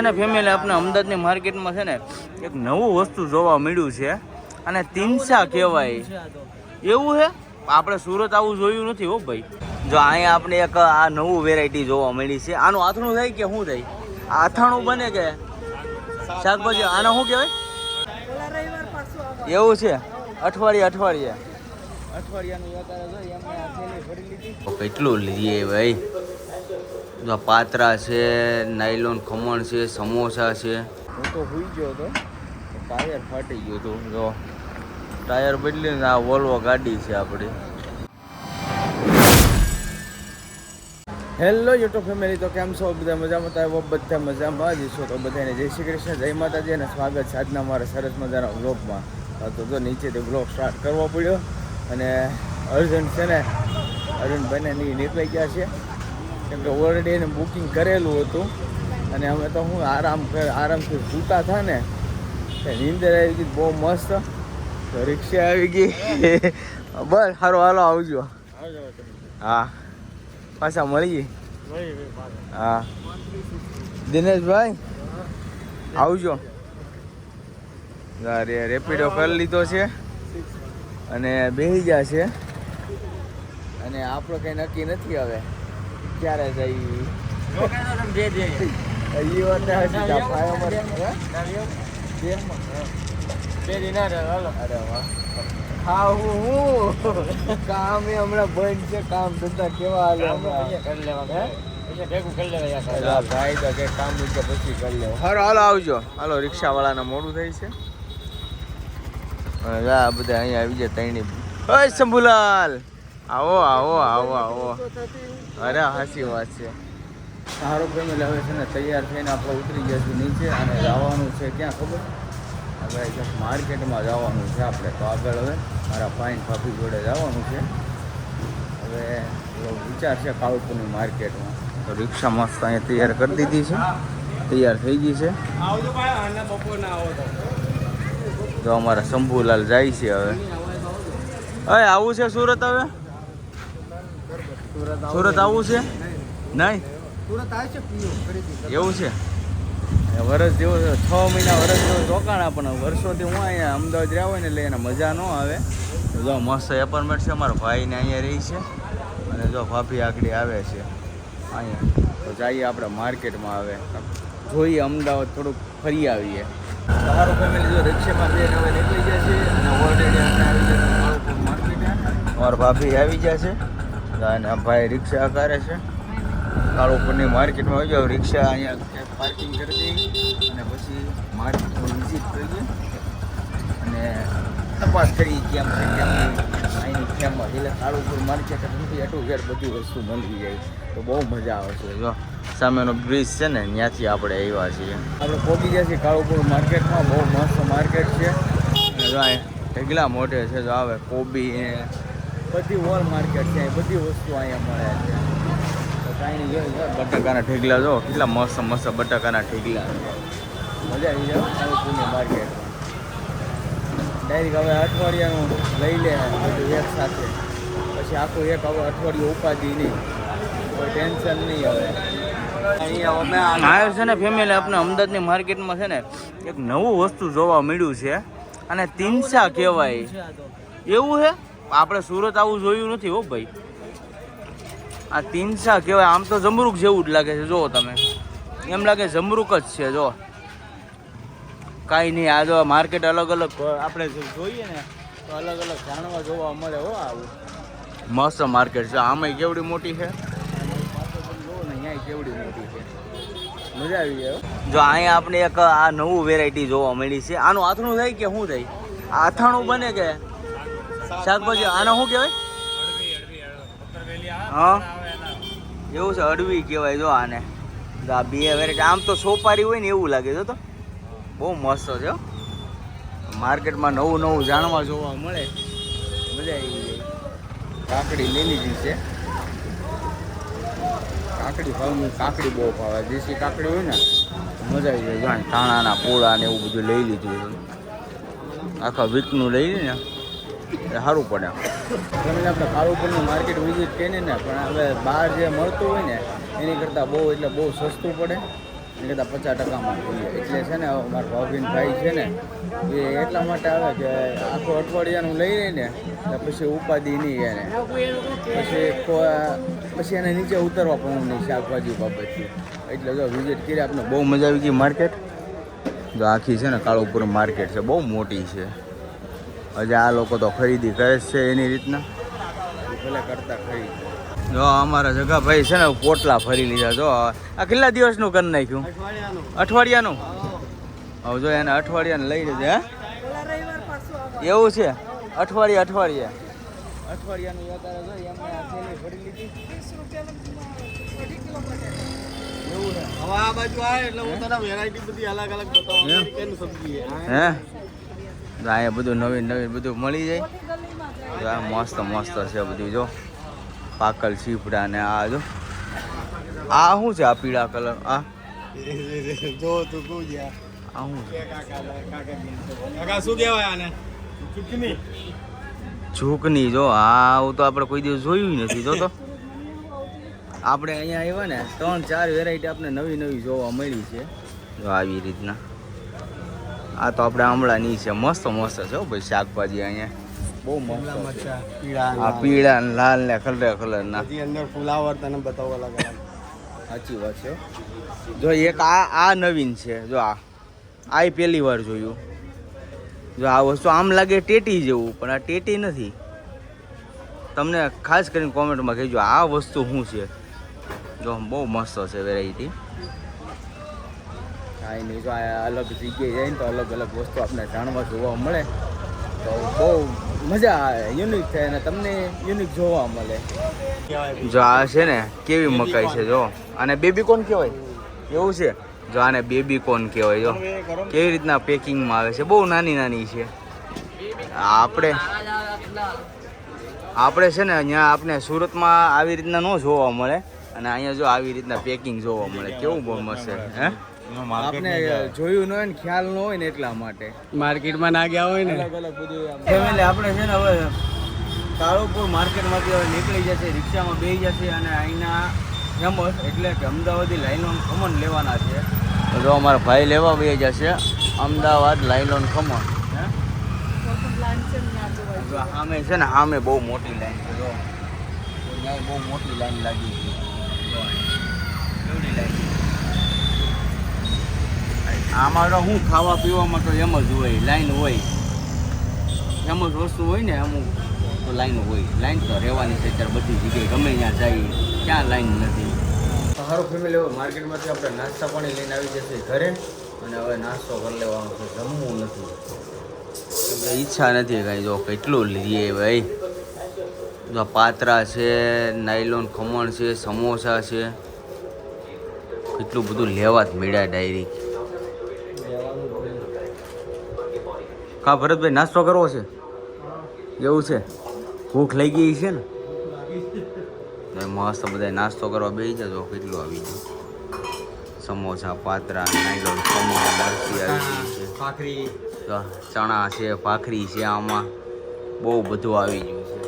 અને ફેમિલી આપણે અમદાવાદની માર્કેટમાં છે ને એક નવું વસ્તુ જોવા મળ્યું છે અને તીનસા કહેવાય. એવું છે? આપણે સુરત આવું જોયું નથી હો ભાઈ. જો અહીંયા આપણે એક આ નવું વેરાયટી જોવા મળી છે. આનું આથણું થાય કે શું થાય? આથાણું બને કે શાકભાજી? આને શું કહેવાય? એવું છે? અઠવાડિયાનું કેટલું લઈએ ભાઈ. જો પાત્રા છે, નાયલોન ખમણ છે, સમોસા છે. હું તો સુઈ ગયો હતો, ટાયર ફાટી ગયું હતું. જો ટાયર બદલીને આ વોલ્વો ગાડી છે આપણી. હેલો યુટ્યુબ ફેમિલી, તો કેમ છો? બધા મજામાં? તો બધા મજામાં જ છો. તો બધાને જય શ્રી કૃષ્ણ, જય માતાજી અને સ્વાગત છે આજના મારા સરસ મજાના વ્લોગમાં. તો જો નીચેથી વ્લોગ સ્ટાર્ટ કરવો પડ્યો અને અર્જન્ટ છે ને અરુણભાઈને નીકળી ગયા છે, કેમ કે ઓલરેડી એને બુકિંગ કરેલું હતું. અને અમે તો હું આરામથી સૂતા હતા ને, નીંદર આવી ગઈ બહુ મસ્ત. તો રિક્ષા આવી ગઈ. બસ સારું, હાલો આવજો. હા, પાછા મળીએ. હા દિનેશભાઈ આવજો. રેપિડો કરી લીધો છે અને બેસી ગયા છે. અને આપણો કંઈ નક્કી નથી હવે ક્યારે જઈ. કામ એ હમણાં બંધ છે. કામ ધંધા કેવા ભાઈ તો કે કામ મૂકે પછી કરી લે. હાલો હાલો આવજો. હાલો, રિક્ષા વાળાને મોડું થાય છે. આ બધા અહીંયા આવી જાય તૈણી. ઓય શંભુલાલ, આવો આવો આવો આવો. અરે હાચી વાત છે. સારો ફેમિલી હવે છે ને તૈયાર થઈને આપણે ઉતરી ગયા છીએ નીચે અને જવાનું છે ક્યાં ખબર? હવે માર્કેટમાં જવાનું છે આપણે. તો આગળ હવે મારા પાઈન ભાભી જોડે જવાનું છે. હવે વિચાર છે કાળુપુરની માર્કેટમાં. તો રિક્ષા મસ્ત અહીંયા તૈયાર કરી દીધી છે, તૈયાર થઈ ગઈ છે. જો અમારા શંભુલાલ જાય છે હવે. હવે આવું છે સુરત? હવે સુરત આવું છે? નહીં, એવું છે? વર્ષ જેવો 6 મહિના વર્ષ જેવો રોકાણા, પણ વર્ષોથી હું અહીંયા અમદાવાદ રહ્યા હોય ને એટલે એને મજા ન આવે. જો મસ્ત એપાર્ટમેન્ટ છે. અમારા ભાઈને અહીંયા રહી છે અને જો ભાભી આગળ આવે છે અહીંયા. તો જઈએ આપણે માર્કેટમાં. આવે જોઈએ અમદાવાદ, થોડુંક ફરી આવીએ. તમારું ફેમિલી જો રિક્ષામાં જઈને હવે નીકળી જાય છે અને ઓલરેડી આવી જાય કાળુપુર માર્કેટ. અમારા ભાભી આવી જાય છે અને ભાઈ રિક્ષા કરે છે. કાળુપુરની માર્કેટમાં આવી જાવ, રિક્ષા અહીંયા પાર્કિંગ કરી દઈએ અને પછી માર્કેટમાં વિઝિટ કરીએ અને તપાસ કરીએ કેમ છે કેમ નહીં. અહીંની ફેમસ એટલે કાળુપુર માર્કેટ એટલું ઘેર બધી વસ્તુ મળી જાય તો બહુ મજા આવે છે. જો સામેનો બ્રિજ છે ને, ત્યાંથી આપણે આવ્યા છીએ. આપણે પહોંચી ગયા છીએ કાળુપુર માર્કેટમાં. બહુ મસ્ત માર્કેટ છે. જો અહીંયા ઢગલા મોઢે છે. જો આવે કોબી ને બધી હોલ માર્કેટ છે. બધી વસ્તુ અહીંયા મળે છે. બટાકાના ઠેગલા જો કેટલા મસ્ત મસ્ત બટાકાના ઠેગલા. મજા આવી જાય કાળુપુરની માર્કેટમાં. ડાયરેક્ટ હવે અઠવાડિયાનું લઈ લે બધું એક સાથે. પછી આખું એક હવે અઠવાડિયું ઉપાધિ નહીં, કોઈ ટેન્શન નહીં. હવે આવ્યો છે ને ફેમિલી, આપણે અમદાવાદની માર્કેટમાં છે ને એક નવું વસ્તુ જોવા મળ્યું છે અને તીનસા કહેવાય. એવું છે? આપણે સુરત આવું જોયું નથી હો ભાઈ. આ તીનસા કહેવાય. આમ તો જમરૂક જેવું જ લાગે છે. જુઓ તમે, એમ લાગે જમરૂક જ છે. જો કાંઈ નહીં. આ જો માર્કેટ અલગ અલગ આપણે જોઈએ ને તો અલગ અલગ જાણવા જોવા મળે હો. આવું મસ્ત માર્કેટ છે. આમાંય કેવડી મોટી છે, અહીંયા કેવડી મોટી છે. મજા આવી જાય. જો અહીંયા આપણે એક આ નવું વેરાયટી જોવા મળી છે. આનું આથણું થાય કે શું થાય? આથાણું બને કે શાકભાજી? આને શું કહેવાય? હા એવું છે, અડવી કહેવાય. જો આને આ બે વેરાયટી. આમ તો સોપારી હોય ને એવું લાગે છે. તો બહુ મસ્ત છે. માર્કેટમાં નવું નવું જાણવા જોવા મળે, મજા આવી જાય. કાકડી લઈ લીધી છે. કાકડી ભાવની કાકડી બહુ ભાવે. દેશી કાકડી હોય ને મજા આવી જાય. જાણે ધાણાના પોળા ને એવું બધું લઈ લીધું છે. આખા વીકનું લઈ લે ને એ સારું પડે. તમે આપણે કાળુપુરની માર્કેટ વિઝિટ કરીને ને, પણ હવે બહાર જે મળતું હોય ને એની કરતાં બહુ એટલે બહુ સસ્તું પડે એની કરતાં 50%માં જોઈએ. એટલે છે ને મારા ભાભીન ભાઈ છે ને એ એટલા માટે આવે કે આખું અઠવાડિયાનું લઈ લઈને પછી ઉપાધિ નહીં એને પછી એને નીચે ઉતરવા પણ નહીં શાકભાજી બાબતથી. એટલે જો વિઝિટ કરી આપણે બહુ મજા આવી ગઈ માર્કેટ. જો આખી છે ને કાળુપુર માર્કેટ છે, બહુ મોટી છે. હજી આ લોકો તો ખરીદી કરે જ છે એની રીતના, ભલે કરતા ખરીદી. જો અમારા જગાભાઈ છે ને પોટલા ફરી લીધા. જો આ કેટલા દિવસનું કરી નાખ્યું? અઠવાડિયાનું. હવે જો એને અઠવાડિયાને લઈ લીધે. હે એવું છે? અઠવાડિયાનું યાદ આવે. જો એમને આ થેલી ભરી લીધી. એવું છે. હવે આ બાજુ આવે એટલે હું તને વેરાયટી બધી અલગ અલગ બતાવું. કેનું સબ્જી હે અહીંયા બધું નવીન બધું મળી જાય. આ મસ્ત છે બધું. જો પાકલ ચીપડા ને આ જો આ શું છે? આ પીળા કલર આ જો તું કહું છે આ શું છે? કાકા શું કહેવાય આને? ઝૂકની. જો આ તો આપણે કોઈ દિવસ જોયું નથી. જો તો આપણે અહીંયા આવ્યા ને 3-4 વેરાયટી આપણે નવી જોવા મળી છે. જો આવી રીતના આ તો આપણે આમળાની છે. મસ્ત છે ભાઈ શાકભાજી અહીંયા બહુ મસ્ત. આ પીળા ને લાલ ને કલરના અંદર ફુલાવર તને બતાવો અલગ અલગ. સાચી વાત છે. જો એક આ નવીન છે. જો આ પહેલી વાર જોયું. જો આ વસ્તુ આમ લાગે ટેટી જેવું, પણ આ ટેટી નથી. તમને ખાસ કરીને કોમેન્ટમાં કહેજો આ વસ્તુ શું છે. જો બહુ મસ્ત છે વેરાયટી. કાંઈ નહીં. જો આ અલગ જગ્યાએ જાય ને તો અલગ વસ્તુ આપણે જાણવા જોવા મળે તો બહુ મજા આવે. યુનિક થાય અને તમને યુનિક જોવા મળે. જો આ છે ને કેવી મકાઈ છે. જો આને બેબી કોર્ન કહેવાય. એવું છે? જો આને બેબી કોર્ન કહેવાય. જો કેવી રીતના પેકિંગમાં આવે છે. બહુ નાની છે. આપણે છે ને અહીંયા આપણે સુરતમાં આવી રીતના ન જોવા મળે, અને અહીંયા જો આવી રીતના પેકિંગ જોવા મળે. કેવું બહુ મસ્ત છે. હે આપણે જોયું ન હોય ને ખ્યાલ ન હોય ને એટલા માટે માર્કેટમાં ના ગયા હોય ને અલગ બધું. ફેમિલી આપણે છે ને હવે કાળુપુર માર્કેટમાંથી હવે નીકળી જશે, રિક્ષામાં બેસી જશે અને અહીંના ફેમસ એટલે કે અમદાવાદી લાઈલોન ખમણ લેવાના છે. તો જો અમારા ભાઈ લેવા બે જશે અમદાવાદ લાઈલોન ખમણ. સામે છે ને સામે બહુ મોટી લાઈન છે. જો ત્યાં બહુ મોટી લાઈન લાગી છે. કેવડી લાઈન. આમાં તો શું ખાવા પીવામાં તો એમ જ હોય, લાઈન હોય. ફેમસ વસ્તુ હોય ને અમુક તો લાઈન હોય. લાઈન તો રહેવાની છે અત્યારે બધી જગ્યાએ, ગમે ત્યાં જાય ક્યાં લાઈન નથી. સારું ફેમિલી, હવે માર્કેટમાંથી આપણે નાસ્તા પાણી લઈને આવી જશે ઘરે, અને હવે નાસ્તો કરી લેવાનો છે. જમવું નથી, ઈચ્છા નથી કાંઈ. જો કેટલું લઈએ ભાઈ. જો પાત્રા છે, નાયલોન ખમણ છે, સમોસા છે, કેટલું બધું લેવા જ મળ્યા ડાયરી. કા ભરતભાઈ નાસ્તો કરવો છે? એવું છે? ભૂખ લઈ ગઈ છે ને? મસ્ત બધા નાસ્તો કરવા બેસી જજો. કેટલું આવી ગયું. સમોસા, પાત્રા, નાયલોન ખમણ, મરચી આવી ગઈ છે, ભાખરી, ચણા છે, ભાખરી છે, આમાં બહુ બધું આવી ગયું છે.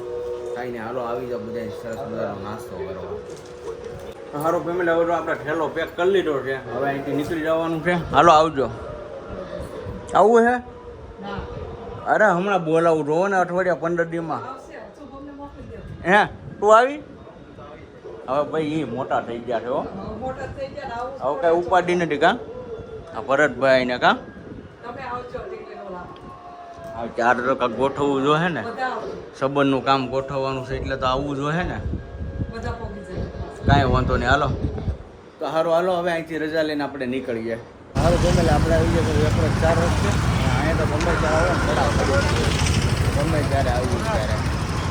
કાંઈ નહીં, હાલો આવી જાઓ બધા સરસ મજાનો નાસ્તો કરવા. સારો ફેમિલી, હવે આપણે ઠેલો પેક કરી લીધો છે, હવે અહીંથી નીકળી જવાનું છે. હાલો આવજો. આવું છે? અરે હમણાં બોલાવું રહો ને, અઠવાડિયા 15 દીમાં. હે તું આવી? હવે ભાઈ એ મોટા થઈ ગયા છે હો. હવે કઈ ઉપાડી નથી કા આ ભરતભાઈ ને કા. હવે ચાર તો કાંક ગોઠવવું જોઈએ ને, સંબંધનું કામ ગોઠવવાનું છે એટલે તો આવવું જોઈએ ને. કાંઈ વાંધો નહીં, હાલો તો સારું. હાલો હવે અહીંથી રજા લઈને આપણે નીકળીએ. સારું ગમે આપણે આવી જઈએ વેપર 4 રસ્તે. અહીંયા તો ગમે ત્યારે આવે ને બરાબર, ગમે ત્યારે આવવું ત્યારે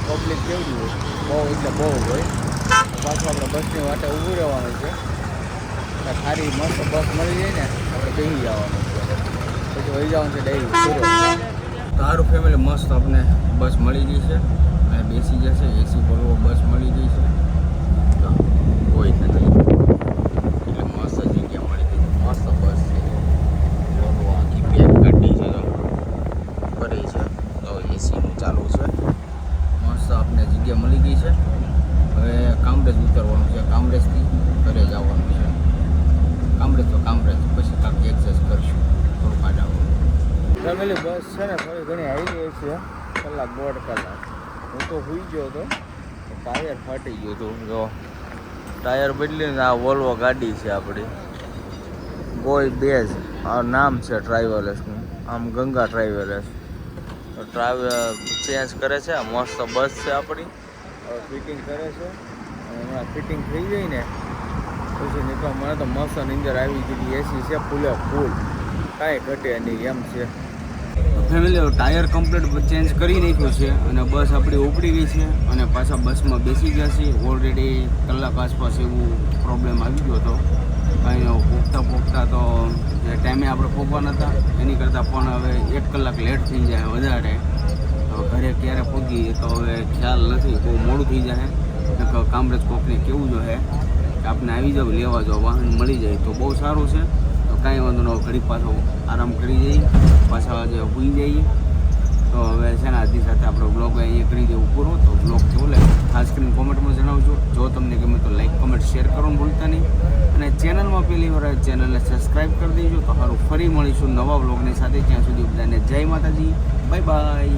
પબ્લિક કેવડી હોય, બહુ એટલે બહુ હોય. પાછું આપણે બસની વાટે ઊભું રહેવાનું છે. સારી મસ્ત બસ મળી જાય ને આપણે બેસી જવાનું છે, પછી વહી જવાનું છે ડેરી સુરત. સારું ફેમિલી, મસ્ત આપણે બસ મળી ગઈ છે અને બેસી જશે. એસી બોલવો બસ મળી ગઈ છે, કોઈ નથી. એટલે મસ્ત જગ્યા મળી ગઈ, મસ્ત બસ છે. બોલવો આખી પેક ગાડી છે, તો કરી છે, તો એસીનું ચાલુ છે. મસ્ત આપણે જગ્યા મળી ગઈ છે. હવે કામરેજ ઉતરવાનું છે, કામરેજથી ઘરે જવાનું છે. કામરેજ તો કામરેજ ફેમિલી બસ છે ને થોડી ઘણી આવી ગઈ છે, કલાક 1.5 કલાક. હું તો સૂઈ ગયો હતો, ટાયર ફાટી ગયું હતું. જો ટાયર બદલીને આ વોલ્વો ગાડી છે આપણી બોય બેઝ, આ નામ છે ટ્રાવેલર્સનું, આમ ગંગા ટ્રાવેલર્સ. તો ચેન્જ કરે છે, મસ્ત બસ છે આપણી. હવે ફિટિંગ કરે છે અને હમણાં ફિટિંગ થઈ જાય ને પછી નીકળવા. મને તો મસ્ત નીંદર આવી ગઈ. એસી છે ફૂલે ફૂલ, કાંઈ ઘટે નહીં એમ છે. ફેમિલી ટાયર કમ્પ્લીટ ચેન્જ કરી નાખ્યું છે અને બસ આપણી ઉપડી ગઈ છે અને પાછા બસમાં બેસી ગયા છે. ઓલરેડી કલાક આસપાસ એવું પ્રોબ્લેમ આવી ગયો હતો. કાંઈ પોગતા તો જે ટાઈમે આપણે પહોંચવાના હતા એની કરતાં પણ હવે 1 કલાક લેટ થઈ જાય વધારે. તો ઘરે ક્યારે પહોંચીએ તો હવે ખ્યાલ નથી, બહુ મોડું થઈ જાય. કામરેજ કોકને કેવું જોઈએ કે આપણે આવી જાવ લેવા જાવ, વાહન મળી જાય તો બહુ સારું છે. તો કાંઈ વાંધો ન, ઘડી પાછો આરામ કરી જઈએ, પાછા જે સૂઈ જઈએ. તો હવે છે ને આજની સાથે આપણો બ્લોગ અહીંયા કરી દેવું પૂરો. તો બ્લોગ કેવો લાગે ખાસ કરીને કોમેન્ટમાં જણાવજો. જો તમને ગમે તો લાઈક કમેન્ટ શેર કરવાનું ભૂલતા નહીં અને ચેનલમાં પહેલી વાર ચેનલને સબસ્ક્રાઈબ કરી દેજો. તો સારું, ફરી મળીશું નવા બ્લોગની સાથે. ત્યાં સુધી બધાને જય માતાજી, બાય બાય.